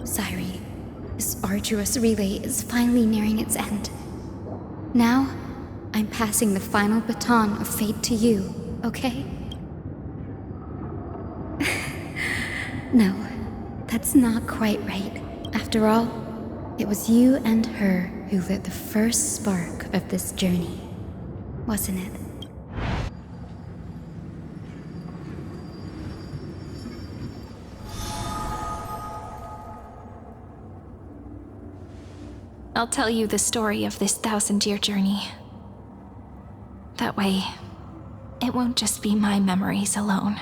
Sairi, this arduous relay is finally nearing its end. Now, I'm passing the final baton of fate to you, okay? No, that's not quite right. After all, it was you and her who lit the first spark of this journey, wasn't it? I'll tell you the story of this 1,000-year journey. That way, it won't just be my memories alone.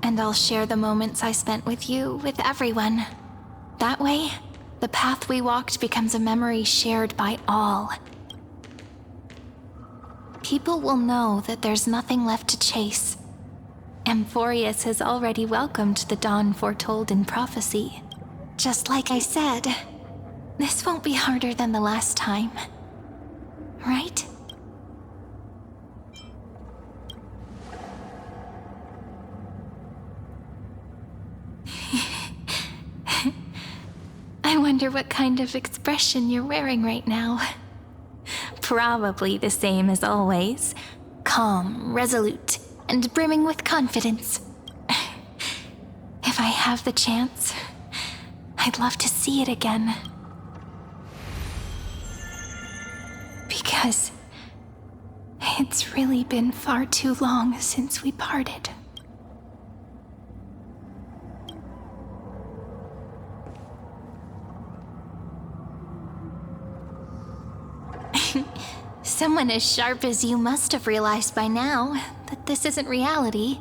And I'll share the moments I spent with you with everyone. That way, the path we walked becomes a memory shared by all. People will know that there's nothing left to chase. Amphorius has already welcomed the dawn foretold in prophecy. Just like I said, this won't be harder than the last time. Right? I wonder what kind of expression you're wearing right now. Probably the same as always. Calm, resolute, and brimming with confidence. If I have the chance, I'd love to see it again. Because it's really been far too long since we parted. Someone as sharp as you must have realized by now that this isn't reality,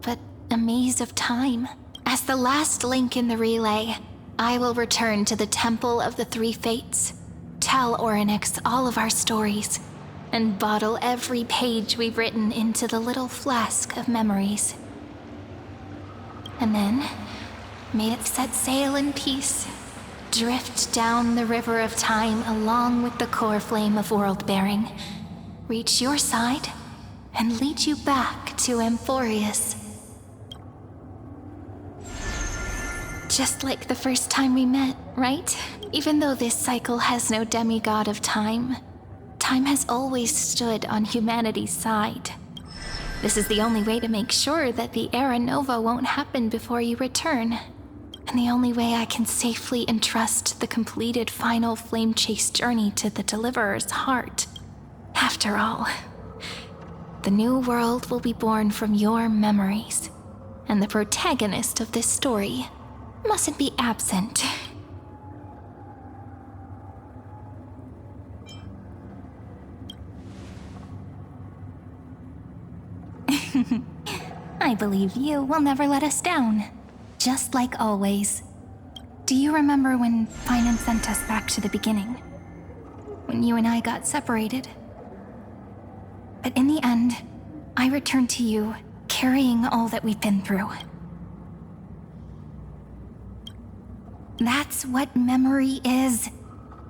but a maze of time. As the last link in the relay, I will return to the Temple of the Three Fates, tell Orynyx all of our stories, and bottle every page we've written into the little flask of memories. And then, may it set sail in peace, drift down the river of time along with the core flame of world-bearing, reach your side, and lead you back to Amphorius. Just like the first time we met, right? Even though this cycle has no demigod of time, time has always stood on humanity's side. This is the only way to make sure that the Era Nova won't happen before you return. And the only way I can safely entrust the completed final flame chase journey to the Deliverer's heart. After all, the new world will be born from your memories, and the protagonist of this story mustn't be absent. I believe you will never let us down. Just like always. Do you remember when Finan sent us back to the beginning? When you and I got separated? But in the end, I returned to you, carrying all that we've been through. That's what memory is.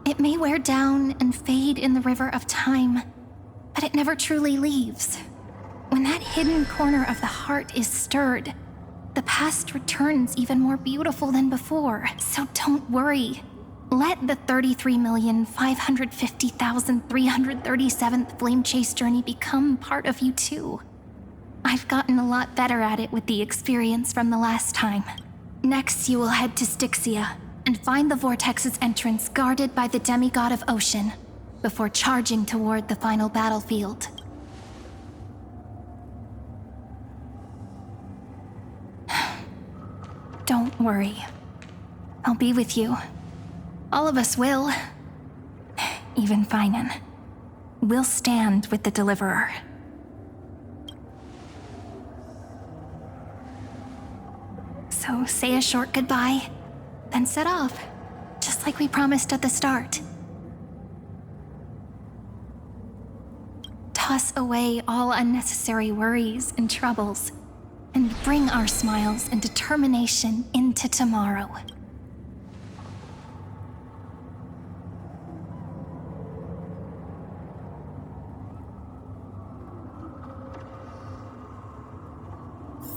It may wear down and fade in the river of time, but it never truly leaves. When that hidden corner of the heart is stirred, the past returns even more beautiful than before. So don't worry. Let the 33,550,337th Flame Chase journey become part of you too. I've gotten a lot better at it with the experience from the last time. Next, you will head to Styxia and find the Vortex's entrance guarded by the demigod of ocean before charging toward the final battlefield. Don't worry. I'll be with you. All of us will. Even Finan. We'll stand with the Deliverer. So say a short goodbye, then set off, just like we promised at the start. Toss away all unnecessary worries and troubles, and bring our smiles and determination into tomorrow.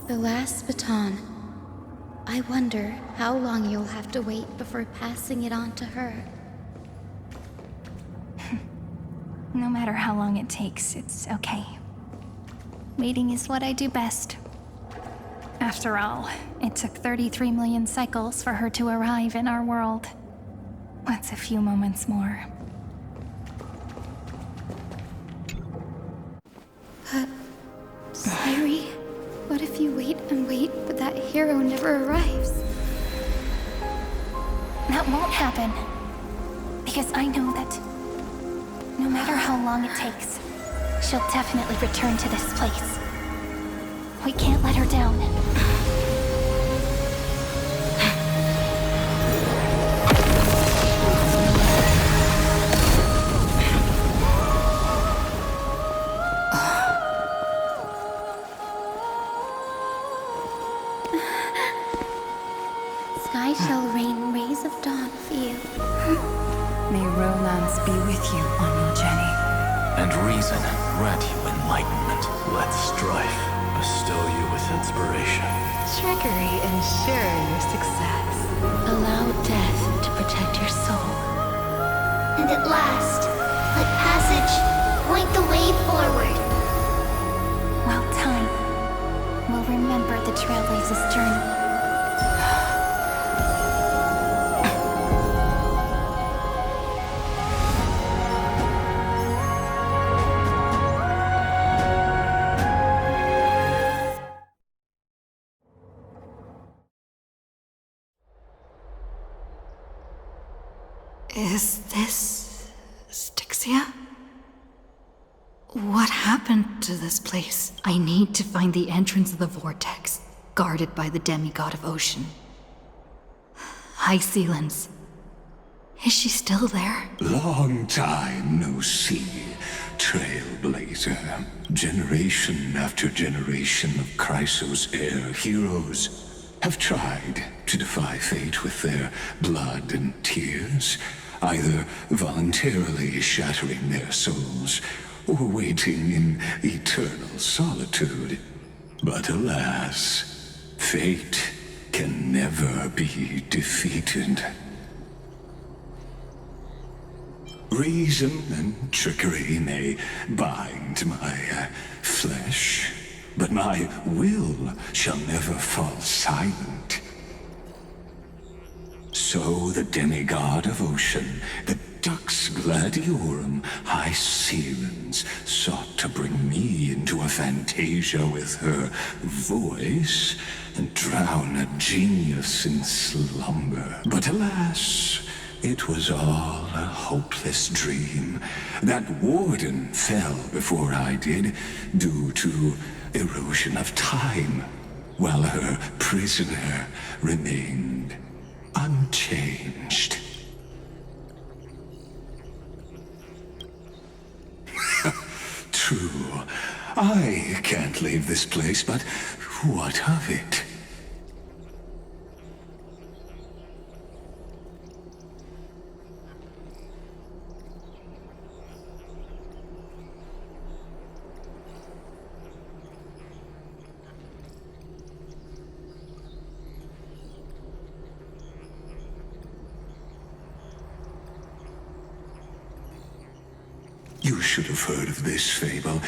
The last baton. I wonder how long you'll have to wait before passing it on to her. No matter how long it takes, it's okay. Waiting is what I do best. After all, it took 33 million cycles for her to arrive in our world. What's a few moments more? But, Sayuri, what if you wait and wait, but that hero never arrives? That won't happen. Because I know that no matter how long it takes, she'll definitely return to this place. We can't let her down. Sky shall rain rays of dawn for you. May romance be with you on your journey. And reason grant you enlightenment. Let strife bestow you with inspiration. Trickery ensure your success. Allow death to protect your soul. And at last, let passage point the way forward. Well, time will remember the Trailblazer's journey. Is this Styxia? What happened to this place? I need to find the entrance of the vortex, guarded by the demigod of ocean. High Sealens. Is she still there? Long time no see, Trailblazer. Generation after generation of Chrysos Air heroes have tried to defy fate with their blood and tears, either voluntarily shattering their souls or waiting in eternal solitude. But alas, fate can never be defeated. Reason and trickery may bind my flesh, but my will shall never fall silent. So the demigod of ocean, the Dux Gladiorum, High Sealens, sought to bring me into a fantasia with her voice and drown a genius in slumber. But alas, it was all a hopeless dream. That warden fell before I did, due to erosion of time, while her prisoner remained unchanged. True, I can't leave this place, but what of it? You should have heard of this fable.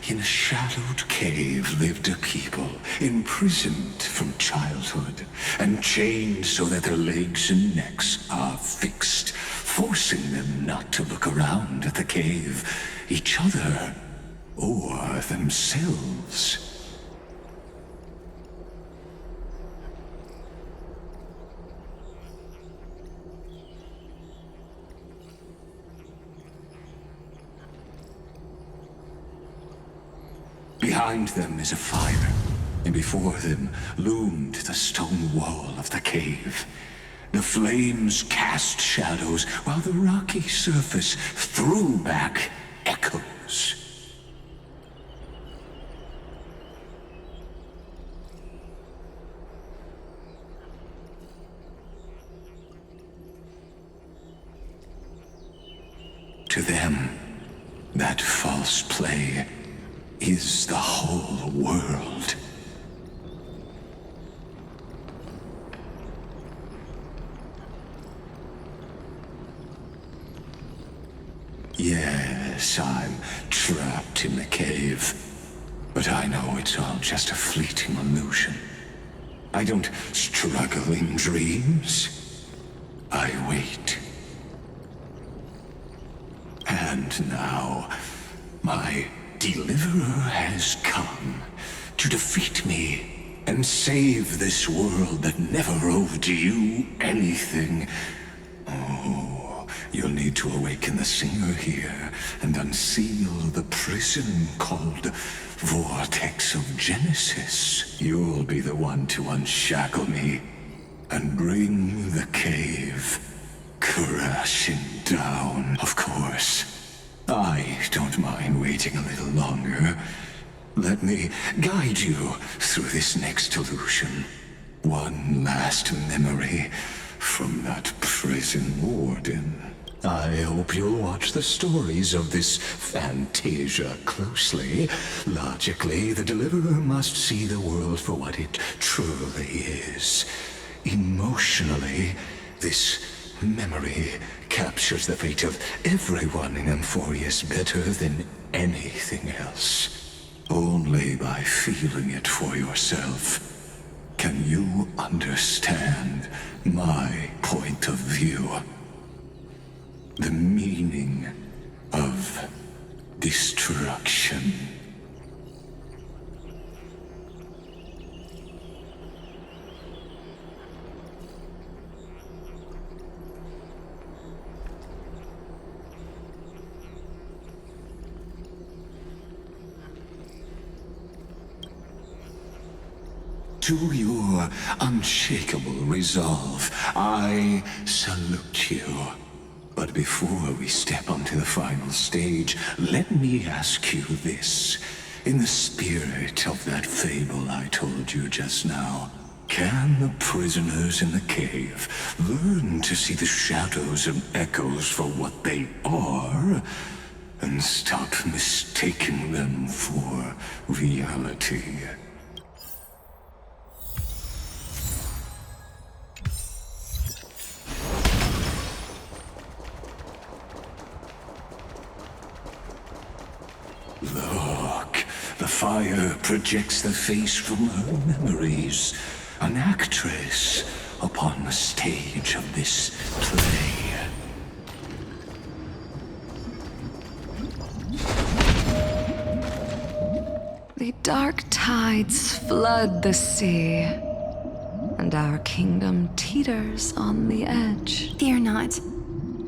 In a shadowed cave lived a people, imprisoned from childhood, and chained so that their legs and necks are fixed, forcing them not to look around at the cave, each other, or themselves. Behind them is a fire, and before them loomed the stone wall of the cave. The flames cast shadows, while the rocky surface threw back echoes. To them, that false play is the whole world. Yes, I'm trapped in the cave. But I know it's all just a fleeting illusion. I don't struggle in dreams. I wait. And now, my deliverer has come to defeat me and save this world that never owed you anything. Oh, you'll need to awaken the singer here and unseal the prison called Vortex of Genesis. You'll be the one to unshackle me and bring the cave crashing down. Of course, I don't mind waiting a little longer. Let me guide you through this next illusion. One last memory from that prison warden. I hope you'll watch the stories of this Fantasia closely. Logically, the Deliverer must see the world for what it truly is. Emotionally, this memory captures the fate of everyone in Emphorius better than anything else. Only by feeling it for yourself can you understand my point of view. The meaning of destruction. To your unshakable resolve, I salute you. But before we step onto the final stage, let me ask you this. In the spirit of that fable I told you just now, can the prisoners in the cave learn to see the shadows and echoes for what they are, and stop mistaking them for reality? Look, the fire projects the face from her memories. An actress upon the stage of this play. The dark tides flood the sea, and our kingdom teeters on the edge. Fear not.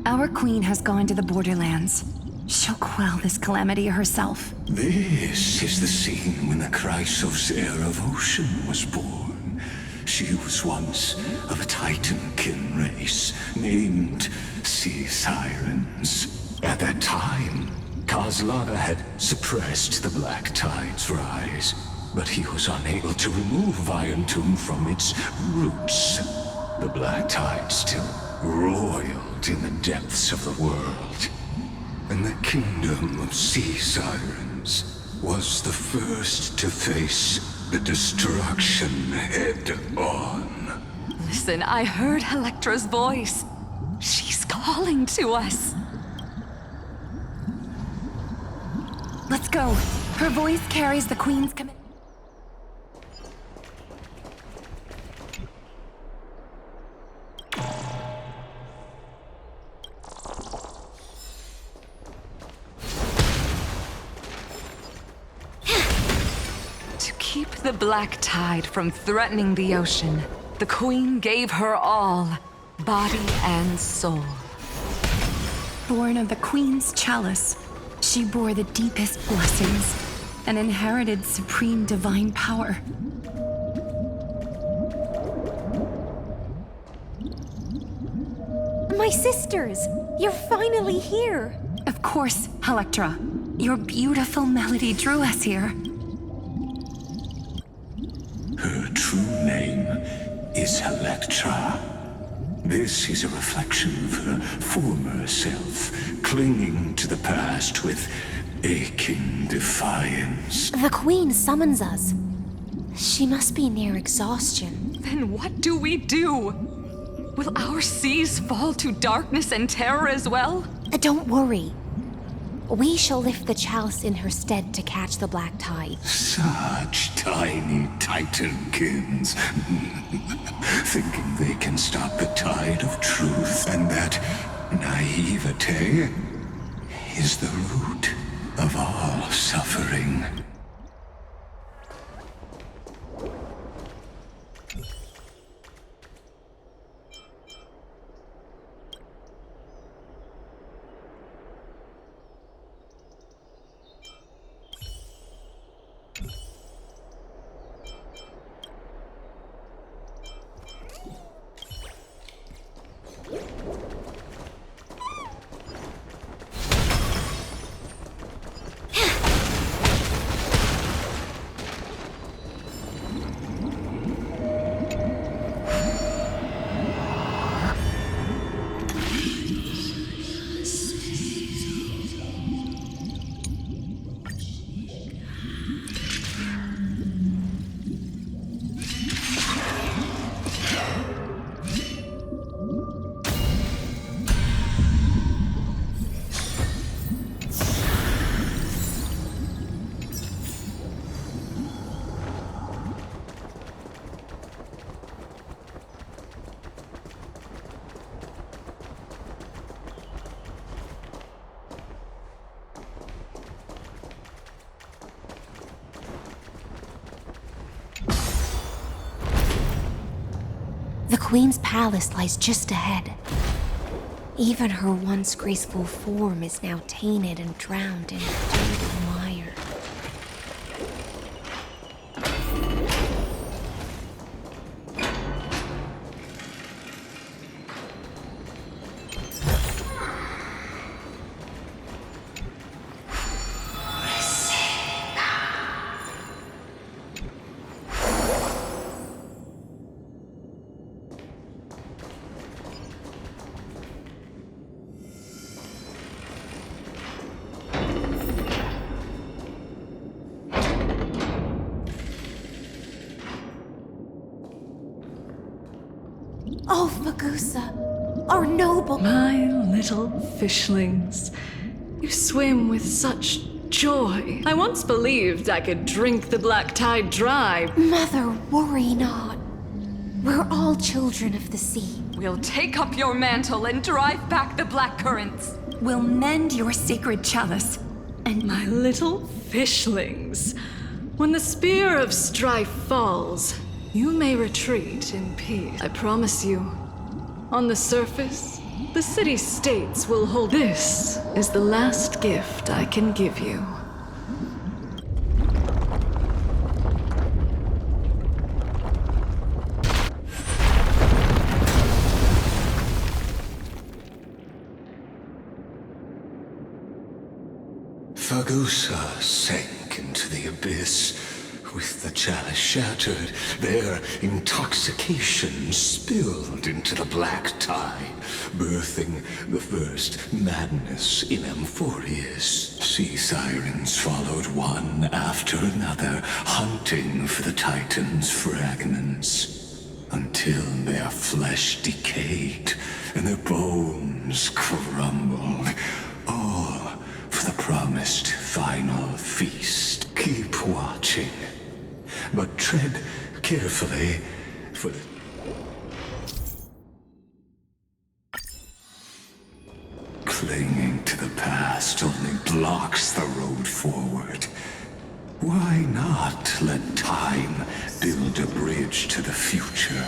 Our queen has gone to the borderlands. She'll quell this calamity herself. This is the scene when the Chrysos heir of Ocean was born. She was once of a Titankin race named Sea Sirens. At that time, Kozlana had suppressed the Black Tide's rise, but he was unable to remove Iron Tomb from its roots. The Black Tide still roiled in the depths of the world. And the kingdom of Sea Sirens was the first to face the destruction head-on. Listen, I heard Electra's voice. She's calling to us. Let's go. Her voice carries the queen's command. Keep the Black Tide from threatening the ocean. The Queen gave her all, body and soul. Born of the Queen's chalice, she bore the deepest blessings and inherited supreme divine power. My sisters! You're finally here! Of course, Electra. Your beautiful melody drew us here. Her true name is Electra. This is a reflection of her former self, clinging to the past with aching defiance. The Queen summons us. She must be near exhaustion. Then what do we do? Will our seas fall to darkness and terror as well? Don't worry. We shall lift the chalice in her stead to catch the black tide. Such tiny titankins, thinking they can stop the tide of truth, and that naivete is the root of all suffering. The Queen's palace lies just ahead. Even her once graceful form is now tainted and drowned in dirt and mire. Oh, Fagusa, our noble... My little fishlings, you swim with such joy. I once believed I could drink the black tide dry. Mother, worry not. We're all children of the sea. We'll take up your mantle and drive back the black currents. We'll mend your sacred chalice. And My little fishlings, when the spear of strife falls, you may retreat in peace. I promise you, on the surface, the city-states will hold. This is the last gift I can give you. Fagusa sank into the abyss. With the chalice shattered, their intoxication spilled into the black tide, birthing the first madness in Amphorius. Sea sirens followed one after another, hunting for the Titan's fragments, until their flesh decayed and their bones crumbled, all for the promised final feast. Keep watching. But tread carefully, for the... Clinging to the past only blocks the road forward. Why not let time build a bridge to the future?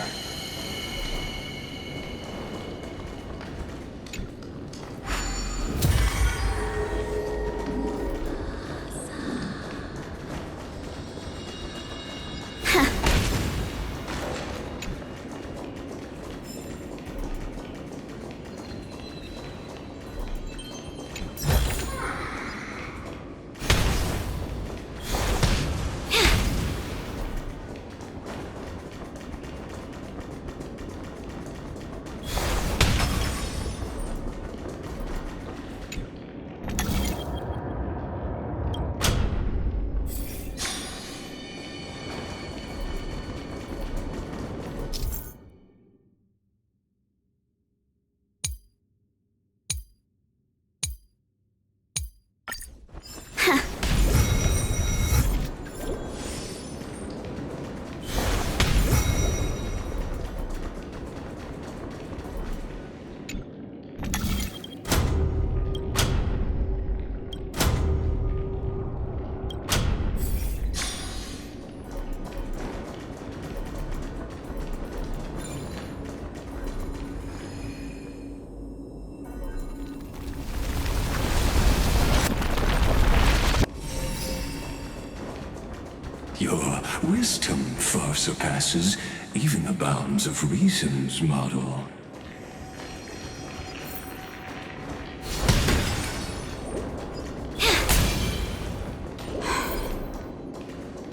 wisdom far surpasses even the bounds of reason's model.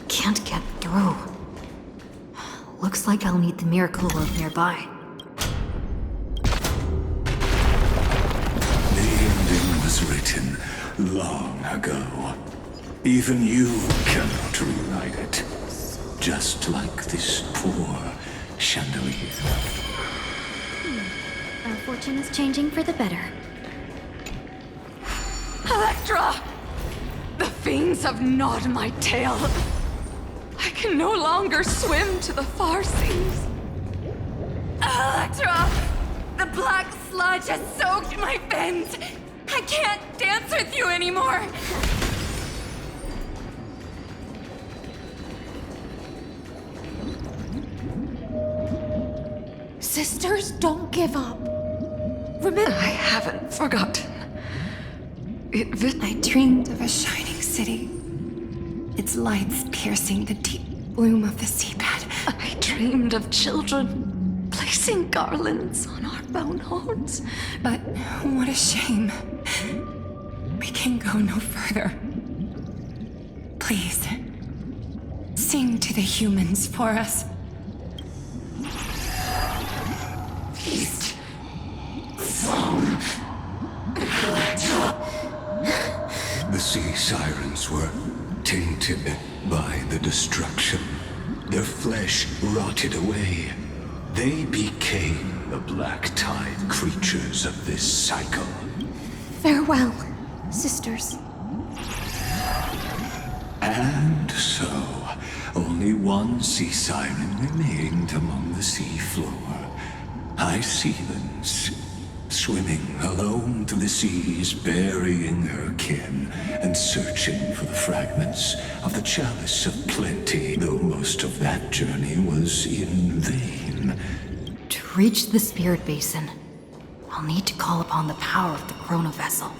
Can't get through. Looks like I'll need the miracle of nearby. The ending was written long ago. Even you cannot rewrite it. Just like this poor chandelier. Our fortune is changing for the better. Electra! The fiends have gnawed my tail. I can no longer swim to the far seas. Electra! The black sludge has soaked my fins. I can't dance with you anymore. Sisters, don't give up. Remember, I haven't forgotten. I dreamed of a shining city. Its lights piercing the deep gloom of the seabed. I dreamed of children placing garlands on our boneholes. But what a shame. We can go no further. Please, sing to the humans for us. The sea sirens were tainted by the destruction. Their flesh rotted away. They became the black tide creatures of this cycle. farewell, sisters. And so, only one sea siren remained among the sea floor. High Sealens, swimming alone through the seas, burying her kin, and searching for the fragments of the chalice of plenty, though most of that journey was in vain. To reach the spirit basin, I'll need to call upon the power of the Chrono Vessel.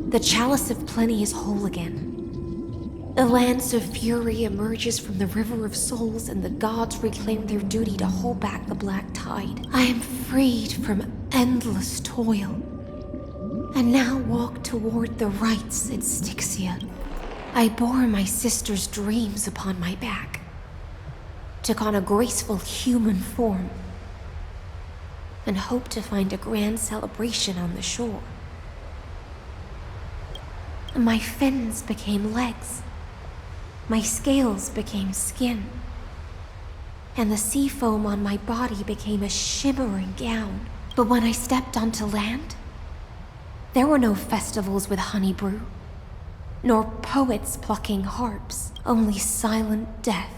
The Chalice of Plenty is whole again. A lance of fury emerges from the River of Souls, and the gods reclaim their duty to hold back the black tide. I am freed from endless toil, and now walk toward the rites at Styxia. I bore my sister's dreams upon my back, took on a graceful human form, and hoped to find a grand celebration on the shore. My fins became legs. My scales became skin, and the sea foam on my body became a shimmering gown. But when I stepped onto land, there were no festivals with honey brew, nor poets plucking harps, only silent death,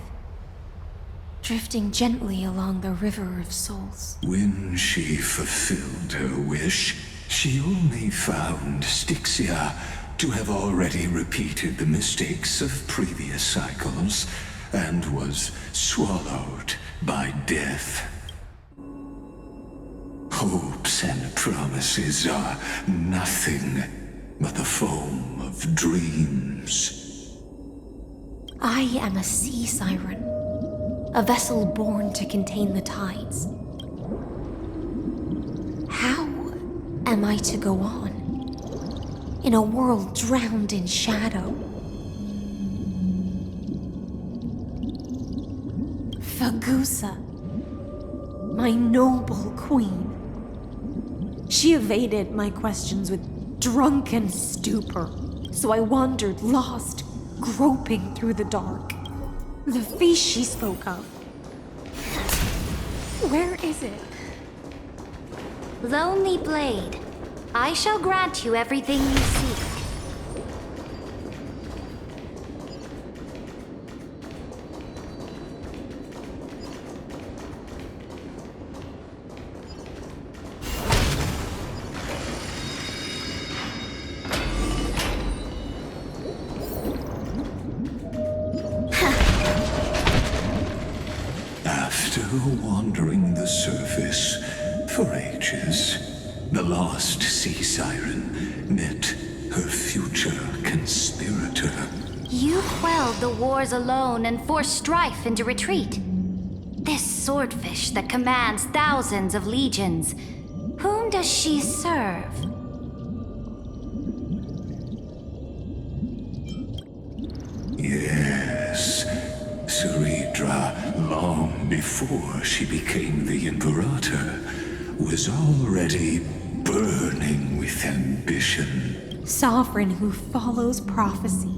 drifting gently along the River of Souls. When she fulfilled her wish, she only found Styxia to have already repeated the mistakes of previous cycles, and was swallowed by death. Hopes and promises are nothing but the foam of dreams. I am a sea siren, a vessel born to contain the tides. How am I to go on in a world drowned in shadow? Fagusa, my noble queen. She evaded my questions with drunken stupor, so I wandered lost, groping through the dark. The feast she spoke of, where is it? Lonely Blade, I shall grant you everything you seek. After wandering the surface for ages, the lost sea siren met her future conspirator. You quelled the wars alone and forced strife into retreat. This swordfish that commands thousands of legions, whom does she serve? Yes, Ceridra, long before she became the Imperator, was already burning with ambition. Sovereign who follows prophecy.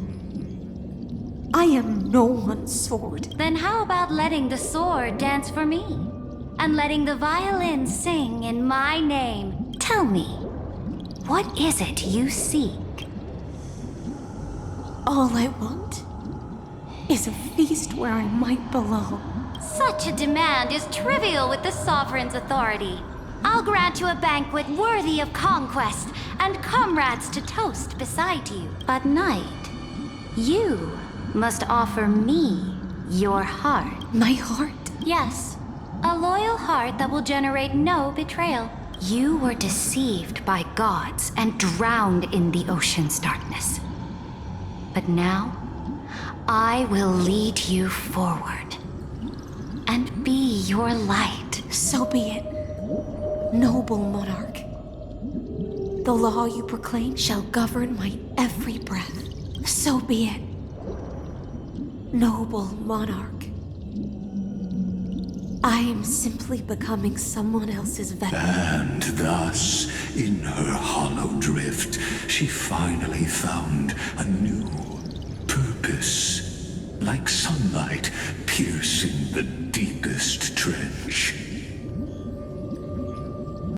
I am no one's sword. Then how about letting the sword dance for me? And letting the violin sing in my name? Tell me, what is it you seek? All I want is a feast where I might belong. Such a demand is trivial with the Sovereign's authority. I'll grant you a banquet worthy of conquest and comrades to toast beside you. But Knight, you must offer me your heart. My heart? Yes, a loyal heart that will generate no betrayal. You were deceived by gods and drowned in the ocean's darkness. But now, I will lead you forward and be your light. So be it, noble monarch. The law you proclaim shall govern my every breath. So be it, noble monarch. I am simply becoming someone else's vessel. And thus, in her hollow drift, she finally found a new purpose, like sunlight piercing the deepest trench.